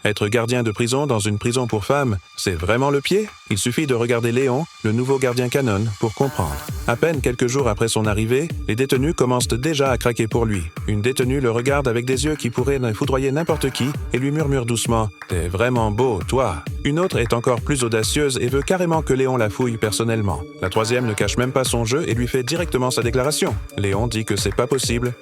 Être gardien de prison dans une prison pour femmes, c'est vraiment le pied? Il suffit de regarder Léon, le nouveau gardien canon, pour comprendre. À peine quelques jours après son arrivée, les détenus commencent déjà à craquer pour lui. Une détenue le regarde avec des yeux qui pourraient foudroyer n'importe qui et lui murmure doucement « T'es vraiment beau, toi !» Une autre est encore plus audacieuse et veut carrément que Léon la fouille personnellement. La troisième ne cache même pas son jeu et lui fait directement sa déclaration. Léon dit que c'est pas possible,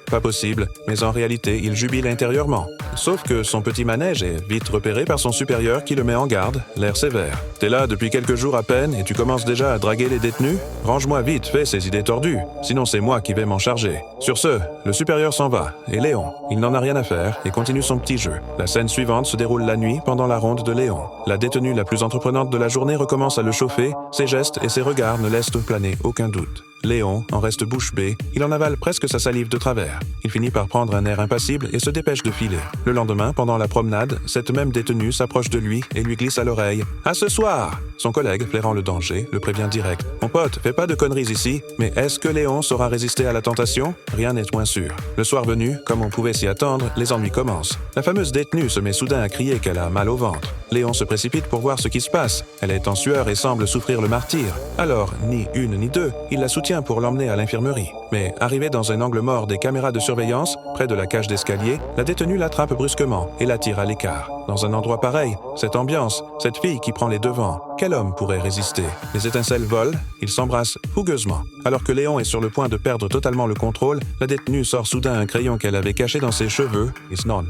mais en réalité, il jubile intérieurement. Sauf que son petit manège est vite repéré par son supérieur qui le met en garde, l'air sévère. « T'es là depuis quelques jours à peine et tu commences déjà à draguer les détenus? Range-moi vite fait ces idées tordues, sinon c'est moi qui vais m'en charger. » Sur ce, le supérieur s'en va, et Léon, il n'en a rien à faire et continue son petit jeu. La scène suivante se déroule la nuit pendant la ronde de Léon. La détenue la plus entreprenante de la journée recommence à le chauffer, ses gestes et ses regards ne laissent planer aucun doute. Léon en reste bouche bée, il en avale presque sa salive de travers. Il finit par prendre un air impassible et se dépêche de filer. Le lendemain, pendant la promenade, cette même détenue s'approche de lui et lui glisse à l'oreille « À ce soir !» Son collègue, flairant le danger, le prévient direct. « Mon pote, fais pas de conneries ici, mais est-ce que Léon saura résister à la tentation? Rien n'est moins sûr. » Le soir venu, comme on pouvait s'y attendre, les ennuis commencent. La fameuse détenue se met soudain à crier qu'elle a mal au ventre. Léon se précipite pour voir ce qui se passe. Elle est en sueur et semble souffrir le martyre. Alors, ni une ni deux, il la soutient pour l'emmener à l'infirmerie. Mais arrivée dans un angle mort des caméras de surveillance, près de la cage d'escalier, la détenue l'attrape brusquement et la tire à l'écart. Dans un endroit pareil, cette ambiance, cette fille qui prend les devants, quel homme pourrait résister? Les étincelles volent, ils s'embrassent fougueusement. Alors que Léon est sur le point de perdre totalement le contrôle, la détenue sort soudain un crayon qu'elle avait caché dans ses cheveux, It's none.